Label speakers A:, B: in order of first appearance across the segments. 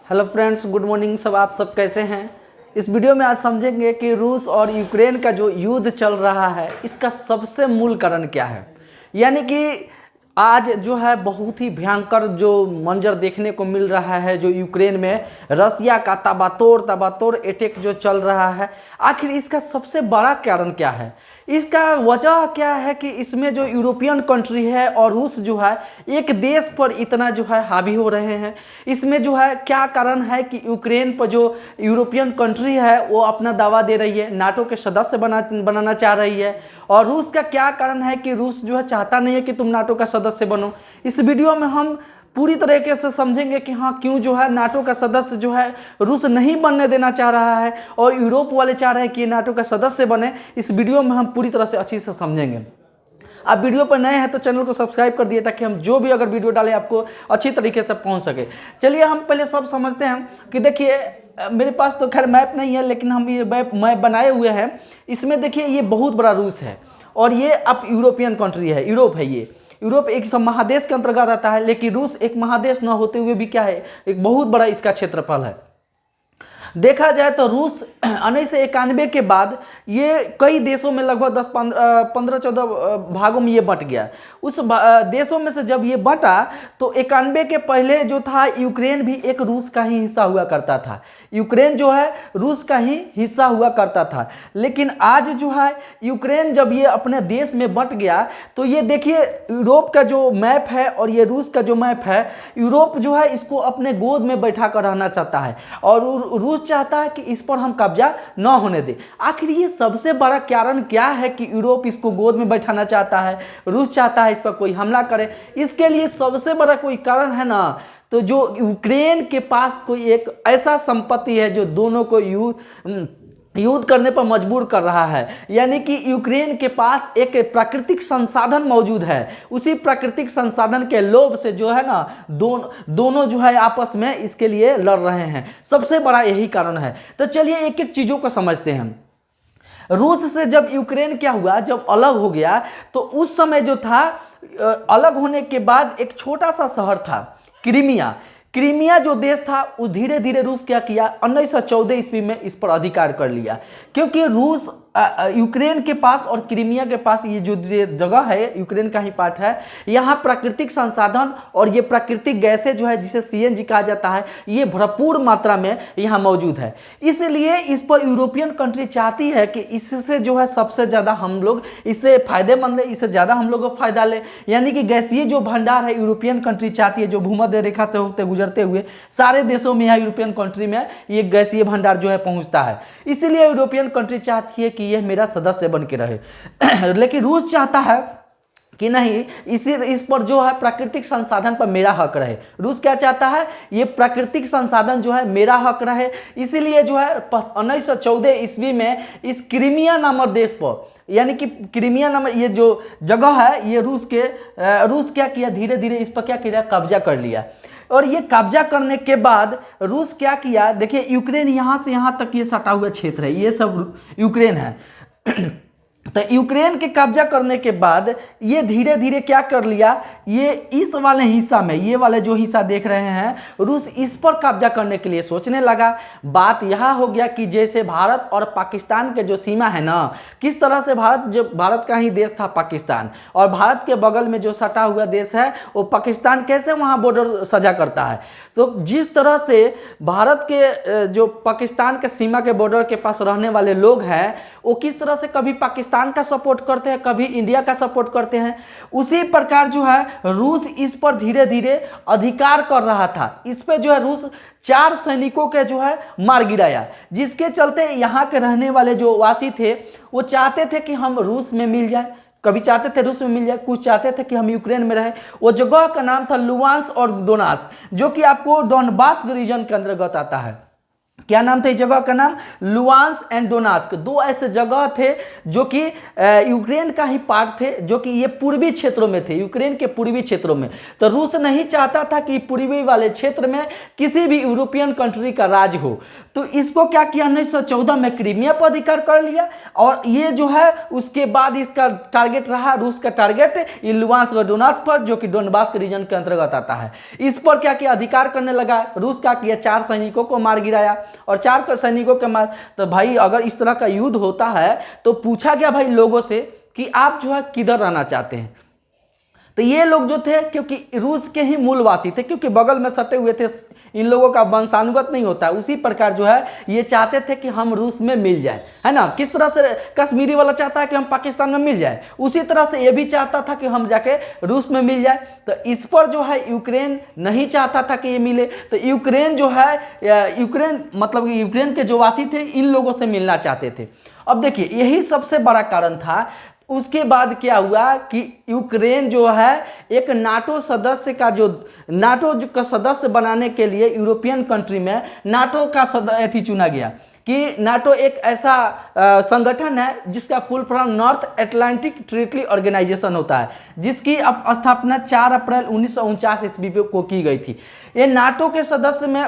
A: Hello friends, good morning. आप सब कैसे हैं? इस वीडियो में आज समझेंगे कि रूस और यूक्रेन का जो युद्ध चल रहा है इसका सबसे मूल कारण क्या है। यानी कि आज जो है बहुत ही भयंकर जो मंजर देखने को मिल रहा है, जो यूक्रेन में रसिया का तबातोड़ अटैक जो चल रहा है, आखिर इसका सबसे बड़ा कारण क्या है? इसका वजह क्या है कि इसमें जो यूरोपियन कंट्री है और रूस जो है एक देश पर इतना जो है हावी हो रहे हैं। इसमें जो है क्या कारण है कि यूक्रेन पर जो यूरोपियन कंट्री है वो अपना दावा दे रही है, नाटो के सदस्य बनाना चाह रही है। और रूस का क्या कारण है कि रूस जो है चाहता नहीं है कि तुम नाटो का सदस्य बनो। इस वीडियो में हम पूरी तरीके से समझेंगे कि हाँ क्यों जो है नाटो का सदस्य जो है रूस नहीं बनने देना चाह रहा है और यूरोप वाले चाह रहे हैं कि नाटो का सदस्य बने। इस वीडियो में हम पूरी तरह से अच्छी से समझेंगे। आप वीडियो पर नए हैं तो चैनल को सब्सक्राइब कर दिए ताकि हम जो भी अगर वीडियो डालें आपको अच्छी तरीके से पहुंच सके। चलिए हम पहले सब समझते हैं कि देखिए मेरे पास तो खैर मैप नहीं है, लेकिन हम ये मैप बनाए हुए हैं। इसमें देखिए ये बहुत बड़ा रूस है और ये अब यूरोपियन कंट्री है, यूरोप है। ये यूरोप एक महादेश के अंतर्गत आता है, लेकिन रूस एक महादेश न होते हुए भी क्या है, एक बहुत बड़ा इसका क्षेत्रफल है। देखा जाए तो रूस 1991 के बाद ये कई देशों में लगभग 15-14 भागों में ये बंट गया। उस देशों में से जब ये बंटा तो 91 के पहले जो था यूक्रेन भी एक रूस का ही हिस्सा हुआ करता था। यूक्रेन जो है रूस का ही हिस्सा हुआ करता था। लेकिन आज जो है यूक्रेन जब ये अपने देश में बंट गया तो ये देखिए यूरोप का जो मैप है और ये रूस का जो मैप है, यूरोप जो है इसको अपने गोद में बैठा कर रहना चाहता है और रूस चाहता है कि इस पर हम कब्जा न होने दें। आखिर ये सबसे बड़ा कारण क्या है कि यूरोप इसको गोद में बैठाना चाहता है, रूस चाहता है इस पर कोई हमला करे? इसके लिए सबसे बड़ा कोई कारण है ना, तो जो यूक्रेन के पास कोई एक ऐसा संपत्ति है जो दोनों को युद्ध करने पर मजबूर कर रहा है। यानी कि यूक्रेन के पास एक प्राकृतिक संसाधन मौजूद है। उसी प्राकृतिक संसाधन के लोभ से जो है ना दोनों जो है आपस में इसके लिए लड़ रहे हैं। सबसे बड़ा यही कारण है। तो चलिए एक एक चीज़ों को समझते हैं। रूस से जब यूक्रेन क्या हुआ, जब अलग हो गया तो उस समय जो था अलग होने के बाद एक छोटा सा शहर था क्रीमिया जो देश था उस धीरे धीरे रूस क्या किया, 1914 ईस्वी में इस पर अधिकार कर लिया। क्योंकि रूस यूक्रेन के पास और क्रीमिया के पास ये जो जगह है यूक्रेन का ही पार्ट है, यहाँ प्राकृतिक संसाधन और ये प्राकृतिक गैसें जो है जिसे सीएनजी कहा जाता है, ये भरपूर मात्रा में यहाँ मौजूद है। इसलिए इस पर यूरोपियन कंट्री चाहती है कि इससे जो है सबसे ज़्यादा हम लोग इससे फायदेमंद है, इससे ज़्यादा हम लोग फायदा ले। यानी कि गैसीय जो भंडार है यूरोपियन कंट्री चाहती है, जो भूमध्य रेखा से होते गुजरते हुए सारे देशों में यहाँ यूरोपियन कंट्री में ये गैसीय भंडार जो है पहुँचता है। इसीलिए यूरोपियन कंट्री चाहती है कि यह मेरा सदस्य बन के रहे। लेकिन रूस चाहता है कि नहीं, इस पर जो है प्राकृतिक संसाधन पर मेरा हक रहे। रूस क्या चाहता है, ये प्राकृतिक संसाधन जो है मेरा हक रहे। इसीलिए जो है 1914 ईस्वी में इस क्रीमिया नामक देश पर, यानी कि क्रीमिया नामक ये जो जगह है, ये रूस क्या किया, धीरे धीरे इस पर क्या किया, कब्जा कर लिया। और ये कब्जा करने के बाद रूस क्या किया, देखिए यूक्रेन यहाँ से यहाँ तक ये सटा हुआ क्षेत्र है, ये सब यूक्रेन है। तो यूक्रेन के कब्जा करने के बाद ये धीरे धीरे क्या कर लिया, ये इस वाले हिस्सा में, ये वाले जो हिस्सा देख रहे हैं, रूस इस पर कब्जा करने के लिए सोचने लगा। बात यह हो गया कि जैसे भारत और पाकिस्तान के जो सीमा है ना, किस तरह से भारत का ही देश था पाकिस्तान, और भारत के बगल में जो सटा हुआ देश है वो पाकिस्तान, कैसे वहाँ बॉर्डर सजा करता है। तो जिस तरह से भारत के जो पाकिस्तान के सीमा के बॉर्डर के पास रहने वाले लोग हैं वो किस तरह से कभी पाकिस्तान का सपोर्ट करते हैं, कभी इंडिया का सपोर्ट करते हैं, उसी प्रकार जो है रूस इस पर धीरे धीरे अधिकार कर रहा था। इस पे जो है रूस 4 सैनिकों के जो है मार गिराया, जिसके चलते यहाँ के रहने वाले जो वासी थे वो चाहते थे कि हम रूस में मिल जाए, कभी चाहते थे रूस में मिल जाए, कुछ चाहते थे कि हम यूक्रेन में रहे। वो जगह का नाम था लुहांस्क और डोनेट्स्क, जो कि आपको डोनबास रीजन के अंतर्गत आता है। क्या नाम था इस जगह का नाम? Luhansk and Donetsk. दो ऐसे जगह थे जो कि यूक्रेन का ही पार्ट थे, जो कि ये पूर्वी क्षेत्रों में थे, यूक्रेन के पूर्वी क्षेत्रों में। तो रूस नहीं चाहता था कि पूर्वी वाले क्षेत्र में किसी भी यूरोपियन कंट्री का राज हो। तो इसको क्या किया, 1914 में क्रीमिया पर अधिकार कर लिया। और ये जो है उसके बाद इसका टारगेट रहा, रूस का टारगेट ये लुहांस्क और डोनेट्स्क पर, जो कि डोनबास के रीजन के अंतर्गत आता है। इस पर क्या किया, अधिकार करने लगा। रूस क्या किया, 4 सैनिकों को मार गिराया। और 4 सैनिकों के मार, तो भाई अगर इस तरह का युद्ध होता है तो पूछा गया भाई लोगों से कि आप जो है किधर रहना चाहते हैं। तो ये लोग जो थे, क्योंकि रूस के ही मूलवासी थे, क्योंकि बगल में सटे हुए थे, इन लोगों का वंशानुगत नहीं होता, उसी प्रकार जो है ये चाहते थे कि हम रूस में मिल जाए, है ना। किस तरह से कश्मीरी वाला चाहता है कि हम पाकिस्तान में मिल जाए, उसी तरह से ये भी चाहता था कि हम जाके रूस में मिल जाए। तो इस पर जो है यूक्रेन नहीं चाहता था कि ये मिले। तो यूक्रेन जो है, यूक्रेन मतलब यूक्रेन के जो वासी थे इन लोगों से मिलना चाहते थे। अब देखिए यही सबसे बड़ा कारण था। उसके बाद क्या हुआ कि यूक्रेन जो है एक नाटो सदस्य का, जो नाटो का सदस्य बनाने के लिए यूरोपियन कंट्री में नाटो का सदस्य चुना गया कि नाटो एक ऐसा संगठन है जिसका full form North Atlantic Treaty Organization होता है, जिसकी स्थापना 4 अप्रैल 1949 ईस्वी को की गई थी। ये नाटो के सदस्य में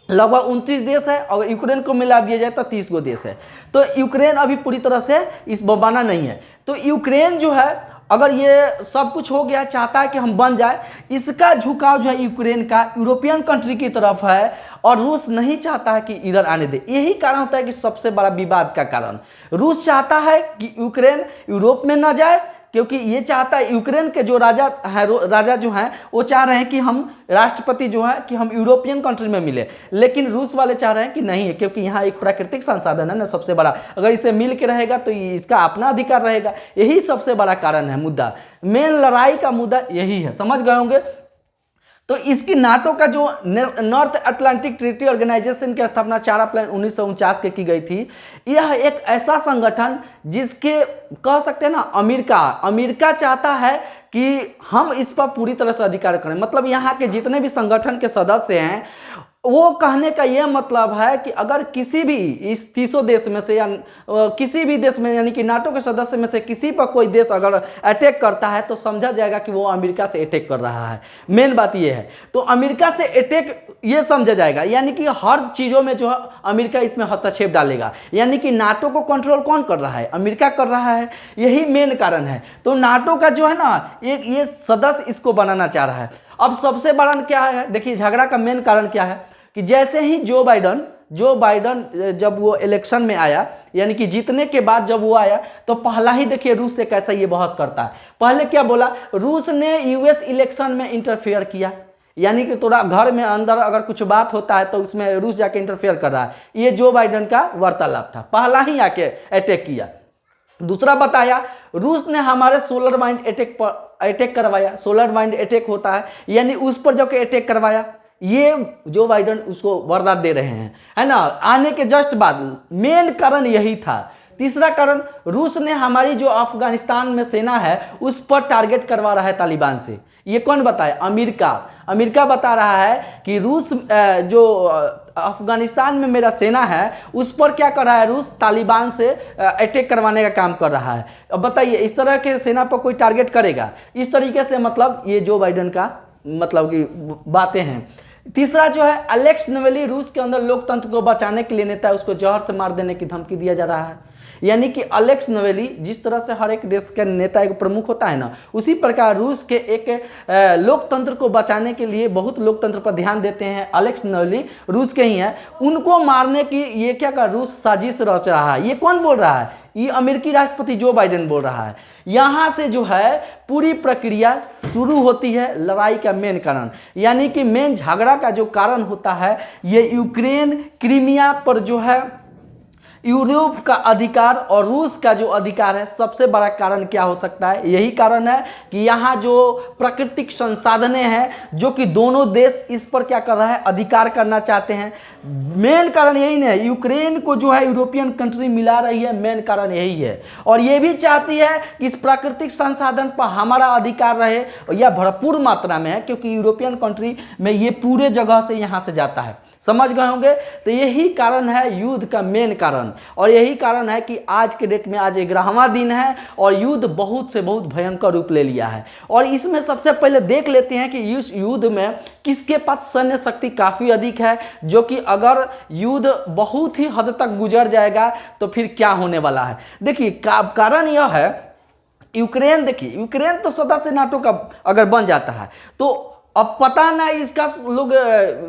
A: लगभग 29 देश है, और यूक्रेन को मिला दिया जाए तो 30 गो देश है। तो यूक्रेन अभी पूरी तरह से इस बना नहीं है। तो यूक्रेन जो है, अगर ये सब कुछ हो गया, चाहता है कि हम बन जाए, इसका झुकाव जो है यूक्रेन का यूरोपियन कंट्री की तरफ है, और रूस नहीं चाहता है कि इधर आने दे। यही कारण होता है कि सबसे बड़ा विवाद का कारण, रूस चाहता है कि यूक्रेन यूरोप में ना जाए, क्योंकि ये चाहता है, यूक्रेन के जो राजा है, राजा जो हैं वो चाह रहे हैं कि हम राष्ट्रपति जो है कि हम यूरोपियन कंट्री में मिले, लेकिन रूस वाले चाह रहे हैं कि नहीं है, क्योंकि यहाँ एक प्राकृतिक संसाधन है ना सबसे बड़ा, अगर इसे मिल के रहेगा तो इसका अपना अधिकार रहेगा। यही सबसे बड़ा कारण है, मुद्दा, मेन लड़ाई का मुद्दा यही है, समझ गए होंगे। तो इसकी नाटो का जो नॉर्थ अटलांटिक ट्रीटी ऑर्गेनाइजेशन की स्थापना 4 अप्रैल 1949 के की गई थी। यह एक ऐसा संगठन जिसके कह सकते हैं ना, अमेरिका चाहता है कि हम इस पर पूरी तरह से अधिकार करें। मतलब यहाँ के जितने भी संगठन के सदस्य हैं, वो कहने का यह मतलब है कि अगर किसी भी इस 30 देश में से या किसी भी देश में, यानी कि नाटो के सदस्य में से किसी पर कोई देश अगर अटैक करता है तो समझा जाएगा कि वो अमेरिका से अटैक कर रहा है। मेन बात ये है, तो अमेरिका से अटैक ये समझा जाएगा, यानी कि हर चीज़ों में जो है अमेरिका इसमें हस्तक्षेप डालेगा। यानी कि नाटो को कंट्रोल कौन कर रहा है? अमेरिका कर रहा है। यही मेन कारण है। तो नाटो का जो है ना ये सदस्य इसको बनाना चाह रहा है। अब सबसे बड़ा क्या है, देखिए झगड़ा का मेन कारण क्या है कि जैसे ही जो बाइडन जब वो इलेक्शन में आया, यानी कि जीतने के बाद जब वो आया, तो पहला ही देखिए रूस से कैसा ये बहस करता है। पहले क्या बोला, रूस ने यूएस इलेक्शन में इंटरफेयर किया, यानी कि थोड़ा घर में अंदर अगर कुछ बात होता है तो उसमें रूस जाके इंटरफेयर कर रहा है। ये जो बाइडन का वार्तालाप था, पहला ही आके अटैक किया। दूसरा बताया, रूस ने हमारे सोलर वाइंड अटैक करवाया। सोलर वाइंड अटैक होता है, यानी उस पर जाके अटैक करवाया। ये जो बाइडन उसको वरदान दे रहे हैं, है ना, आने के जस्ट बाद। मेन कारण यही था। तीसरा कारण, रूस ने हमारी जो अफगानिस्तान में सेना है उस पर टारगेट करवा रहा है तालिबान से। ये कौन बताए? अमेरिका बता रहा है कि रूस जो अफगानिस्तान में मेरा सेना है उस पर क्या कर रहा है, रूस तालिबान से अटैक करवाने का काम कर रहा है। अब बताइए, इस तरह के सेना पर कोई टारगेट करेगा? इस तरीके से मतलब ये जो बाइडन का मतलब कि बातें हैं। तीसरा जो है, अलेक्स नवेली रूस के अंदर लोकतंत्र को बचाने के लिए नेता है, उसको जहर से मार देने की धमकी दिया जा रहा है। यानी कि अलेक्स नवेली, जिस तरह से हर एक देश का नेता एक प्रमुख होता है ना, उसी प्रकार रूस के एक लोकतंत्र को बचाने के लिए बहुत लोकतंत्र पर ध्यान देते हैं। अलेक्स नवेली रूस के ही हैं, उनको मारने की ये क्या कर रूस साजिश रच रहा है। ये कौन बोल रहा है? ये अमेरिकी राष्ट्रपति जो बाइडेन बोल रहा है। यहाँ से जो है पूरी प्रक्रिया शुरू होती है लड़ाई का मेन कारण, यानी कि मेन झगड़ा का जो कारण होता है, ये यूक्रेन क्रीमिया पर जो है यूरोप का अधिकार और रूस का जो अधिकार है। सबसे बड़ा कारण क्या हो सकता है? यही कारण है कि यहाँ जो प्राकृतिक संसाधनें हैं, जो कि दोनों देश इस पर क्या कर रहा है, अधिकार करना चाहते हैं। मेन कारण यही नहीं है, यूक्रेन को जो है यूरोपियन कंट्री मिला रही है, मेन कारण यही है। और ये भी चाहती है कि इस प्राकृतिक संसाधन पर हमारा अधिकार रहे, और यह भरपूर मात्रा में है, क्योंकि यूरोपियन कंट्री में ये पूरे जगह से यहाँ से जाता है। समझ गए होंगे। तो यही कारण है युद्ध का मेन कारण, और यही कारण है कि आज के डेट में आज 11वां दिन है और युद्ध बहुत से बहुत भयंकर रूप ले लिया है। और इसमें सबसे पहले देख लेते हैं कि इस युद्ध में किसके पास सैन्य शक्ति काफ़ी अधिक है, जो कि अगर युद्ध बहुत ही हद तक गुजर जाएगा तो फिर क्या होने वाला है। देखिए कारण यह है, यूक्रेन, देखिए यूक्रेन तो सदा से नाटो का अगर बन जाता है तो अब पता ना इसका लोग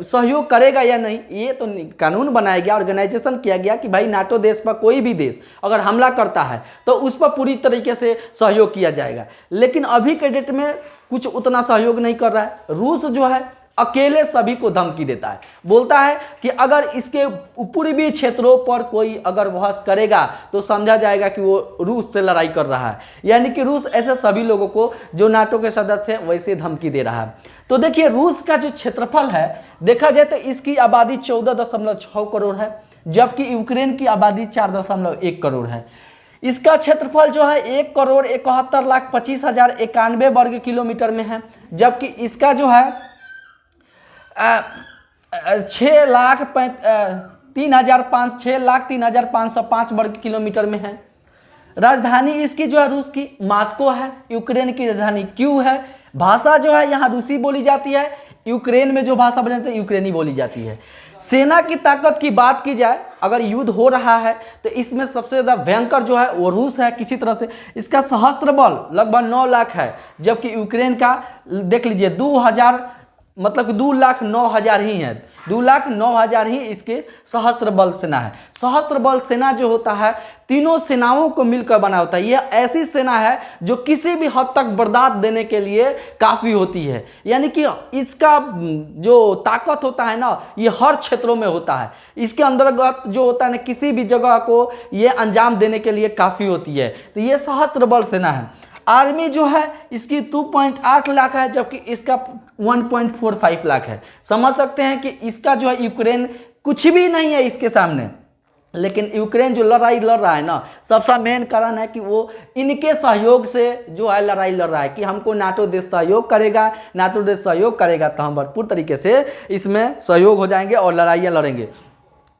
A: सहयोग करेगा या नहीं। ये तो कानून बनाया गया, ऑर्गेनाइजेशन किया गया कि भाई नाटो देश पर कोई भी देश अगर हमला करता है तो उस पर पूरी तरीके से सहयोग किया जाएगा। लेकिन अभी के डेट में कुछ उतना सहयोग नहीं कर रहा है। रूस जो है अकेले सभी को धमकी देता है, बोलता है कि अगर इसके पूर्वी क्षेत्रों पर कोई अगर बहस करेगा तो समझा जाएगा कि वो रूस से लड़ाई कर रहा है। यानी कि रूस ऐसे सभी लोगों को जो नाटो के सदस्य हैं वैसे धमकी दे रहा है। तो देखिए रूस का जो क्षेत्रफल है देखा जाए तो इसकी आबादी 14.6 करोड़ है, जबकि यूक्रेन की आबादी 4.1 करोड़ है। इसका क्षेत्रफल जो है 1,71,25,091 वर्ग किलोमीटर में है, जबकि इसका जो है 6,03,505 वर्ग किलोमीटर में है। राजधानी इसकी जो है रूस की मास्को है, यूक्रेन की राजधानी क्यू है। भाषा जो है यहाँ रूसी बोली जाती है, यूक्रेन में जो भाषा बोली जाती है यूक्रेनी बोली जाती है। सेना की ताकत की बात की जाए, अगर युद्ध हो रहा है तो इसमें सबसे ज़्यादा भयंकर जो है वो रूस है किसी तरह से। इसका सशस्त्र बल लगभग 9 लाख है, जबकि यूक्रेन का देख लीजिए 2,09,000 ही है। 2,09,000 ही इसके सशस्त्र बल सेना है। सशस्त्र बल सेना जो होता है तीनों सेनाओं को मिलकर बना होता है। यह ऐसी सेना है जो किसी भी हद तक बर्दाश्त देने के लिए काफ़ी होती है। यानी कि इसका जो ताकत होता है ना ये हर क्षेत्रों में होता है। इसके अंतर्गत जो होता है ना किसी भी जगह को ये अंजाम देने के लिए काफ़ी होती है। तो ये सशस्त्र बल सेना है। आर्मी जो है इसकी 2.8 लाख है, जबकि इसका 1.45 लाख है। समझ सकते हैं कि इसका जो है यूक्रेन कुछ भी नहीं है इसके सामने। लेकिन यूक्रेन जो लड़ाई लड़ रहा है ना सबसे मेन कारण है कि वो इनके सहयोग से जो है लड़ाई लड़ रहा है कि हमको नाटो देश सहयोग करेगा, नाटो देश सहयोग करेगा तो हम भरपूर तरीके से इसमें सहयोग हो जाएंगे और लड़ाइयाँ लड़ेंगे।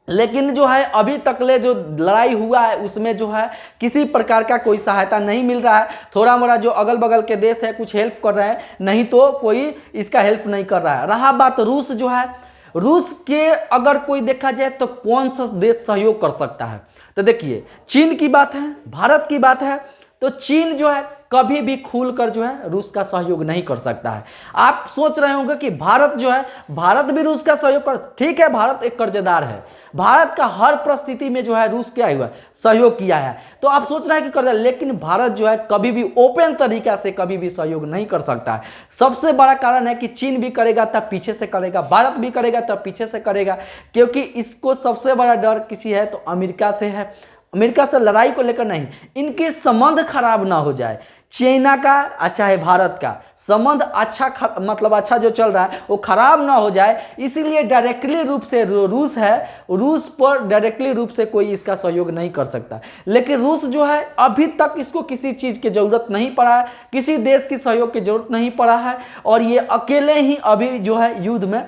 A: लेकिन जो है अभी तकले जो लड़ाई हुआ है उसमें जो है किसी प्रकार का कोई सहायता नहीं मिल रहा है। थोड़ा मोड़ा जो अगल बगल के देश है कुछ हेल्प कर रहे हैं, नहीं तो कोई इसका हेल्प नहीं कर रहा है। रहा बात रूस जो है, रूस के अगर कोई देखा जाए तो कौन सा देश सहयोग कर सकता है, तो देखिए चीन की बात है, भारत की बात है, तो चीन जो है कभी भी खुलकर जो है रूस का सहयोग नहीं कर सकता है। आप सोच रहे होंगे कि भारत जो है, भारत भी रूस का सहयोग कर, ठीक है भारत एक कर्जदार है, भारत का हर परिस्थिति में जो है रूस क्या हुआ सहयोग किया है, तो आप सोच रहे हैं कि कर्जदार, लेकिन भारत जो है कभी भी ओपन तरीका से कभी भी सहयोग नहीं कर सकता है। सबसे बड़ा कारण है कि चीन भी करेगा तब पीछे से करेगा, भारत भी करेगा तब पीछे से करेगा, क्योंकि इसको सबसे बड़ा डर किसी है तो अमेरिका से है। अमेरिका से लड़ाई को लेकर नहीं, इनके संबंध खराब ना हो जाए। चाइना का चाहे भारत का संबंध अच्छा जो चल रहा है वो खराब ना हो जाए, इसीलिए डायरेक्टली रूप से रूस है, रूस पर डायरेक्टली रूप से कोई इसका सहयोग नहीं कर सकता। लेकिन रूस जो है अभी तक इसको किसी चीज़ की ज़रूरत नहीं पड़ा है, किसी देश की सहयोग की जरूरत नहीं पड़ा है, और ये अकेले ही अभी जो है युद्ध में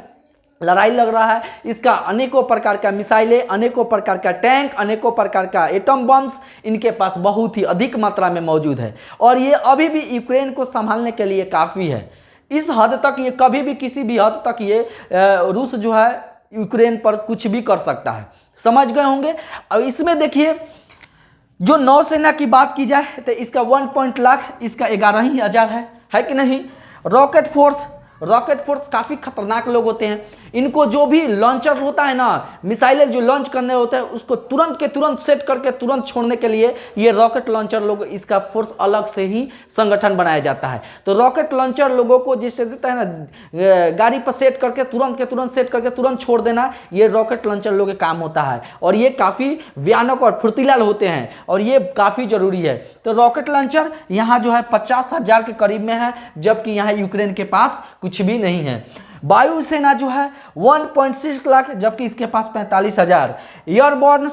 A: लड़ाई लग रहा है। इसका अनेकों प्रकार का मिसाइलें, अनेकों प्रकार का टैंक, अनेकों प्रकार का एटम बम्स इनके पास बहुत ही अधिक मात्रा में मौजूद है, और ये अभी भी यूक्रेन को संभालने के लिए काफ़ी है। इस हद तक ये कभी भी किसी भी हद तक ये रूस जो है यूक्रेन पर कुछ भी कर सकता है। समझ गए होंगे। अब इसमें देखिए जो नौसेना की बात की जाए तो इसका 1 लाख इसका 11,000 है कि नहीं। रॉकेट फोर्स काफ़ी खतरनाक लोग होते हैं। इनको जो भी लॉन्चर होता है ना, मिसाइलें जो लॉन्च करने होते हैं उसको तुरंत के तुरंत सेट करके तुरंत छोड़ने के लिए ये रॉकेट लॉन्चर लोग, इसका फोर्स अलग से ही संगठन बनाया जाता है। तो रॉकेट लॉन्चर लोगों को जिससे देता है ना गाड़ी पर सेट करके तुरंत के तुरंत सेट करके तुरंत छोड़ देना, ये रॉकेट लॉन्चर लोगों का काम होता है, और ये काफ़ी भयानक और फुर्तीलाल होते हैं, और ये काफ़ी ज़रूरी है। तो रॉकेट लॉन्चर यहाँ जो है 50,000 के करीब में है, जबकि यहाँ यूक्रेन के पास कुछ भी नहीं है। वायुसेना जो है 1.6 लाख, जबकि इसके पास 45,000। एयरबॉर्न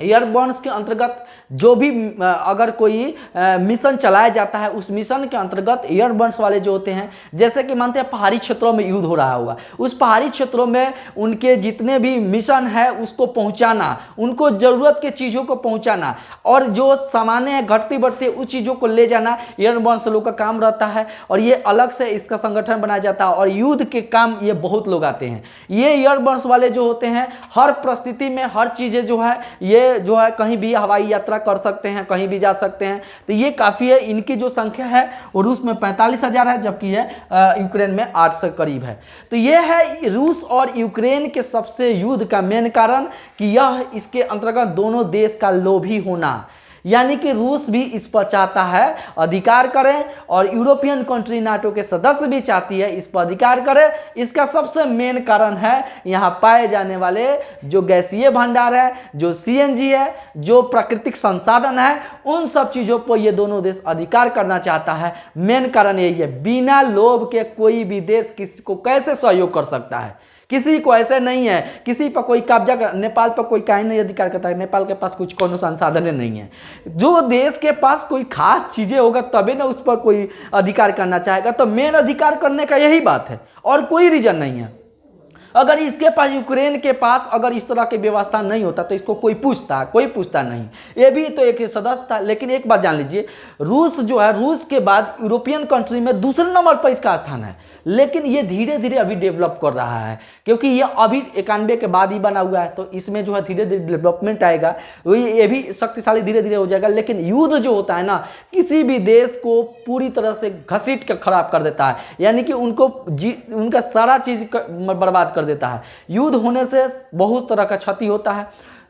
A: एयरबर्न्स के अंतर्गत जो भी अगर कोई मिशन चलाया जाता है, उस मिशन के अंतर्गत एयरबर्न्स वाले जो होते हैं, जैसे कि मानते हैं पहाड़ी क्षेत्रों में युद्ध हो रहा होगा, उस पहाड़ी क्षेत्रों में उनके जितने भी मिशन है उसको पहुंचाना, उनको ज़रूरत के चीज़ों को पहुंचाना, और जो सामान्य है घटती बढ़ती उस चीज़ों को ले जाना एयरबर्न्स लोग का काम रहता है। और ये अलग से इसका संगठन बनाया जाता है और युद्ध के काम ये बहुत लोग आते हैं। ये एयरबर्न्स वाले जो होते हैं हर परिस्थिति में हर चीज़ें जो है ये जो है कहीं भी हवाई यात्रा कर सकते हैं, कहीं भी जा सकते हैं। तो ये काफ़ी है। इनकी जो संख्या है वो रूस में 45,000 है, जबकि ये यूक्रेन में 8 से करीब है। तो ये है रूस और यूक्रेन के सबसे युद्ध का मेन कारण कि यह इसके अंतर्गत दोनों देश का लोभी होना, यानी कि रूस भी इस पर चाहता है अधिकार करें और यूरोपियन कंट्री नाटो के सदस्य भी चाहती है इस पर अधिकार करें। इसका सबसे मेन कारण है यहाँ पाए जाने वाले जो गैसीय भंडार है, जो सीएनजी है, जो प्राकृतिक संसाधन है, उन सब चीज़ों पर ये दोनों देश अधिकार करना चाहता है। मेन कारण यही है। बिना लोभ के कोई भी देश किसी को कैसे सहयोग कर सकता है? किसी को ऐसे नहीं है किसी पर कोई कब्जा कर, नेपाल पर कोई काहे नहीं अधिकार करता है। नेपाल के पास कुछ कोनो संसाधन नहीं है। जो देश के पास कोई खास चीजें होगा तभी ना उस पर कोई अधिकार करना चाहेगा। तो मेन अधिकार करने का यही बात है और कोई रीजन नहीं है। अगर इसके पास यूक्रेन के पास अगर इस तरह की व्यवस्था नहीं होता तो इसको कोई पूछता नहीं। ये भी तो एक सदस्य था। लेकिन एक बात जान लीजिए, रूस जो है, रूस के बाद यूरोपियन कंट्री में दूसरे नंबर पर इसका स्थान है। लेकिन ये धीरे धीरे अभी डेवलप कर रहा है, क्योंकि ये अभी 91 के बाद ही बना हुआ है। तो इसमें जो है धीरे धीरे डेवलपमेंट आएगा, ये भी शक्तिशाली धीरे धीरे हो जाएगा। लेकिन युद्ध जो होता है ना, किसी भी देश को पूरी तरह से घसीट कर खराब कर देता है, यानी कि उनका सारा चीज बर्बाद कर देता है। युद्ध होने से बहुत तरह का क्षति होता है।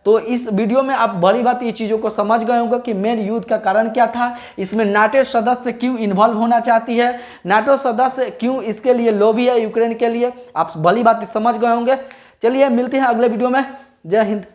A: तो इस वीडियो में आप बड़ी बात ये चीज़ों को समझ गए होंगे कि मेन युद्ध का कारण क्या था, इसमें नाटो सदस्य क्यों इन्वॉल्व होना चाहती है, नाटो सदस्य क्यों इसके लिए लोभी है यूक्रेन के लिए। आप भली बात समझ गए होंगे। चलिए मिलते हैं अगले वीडियो में। जय हिंद।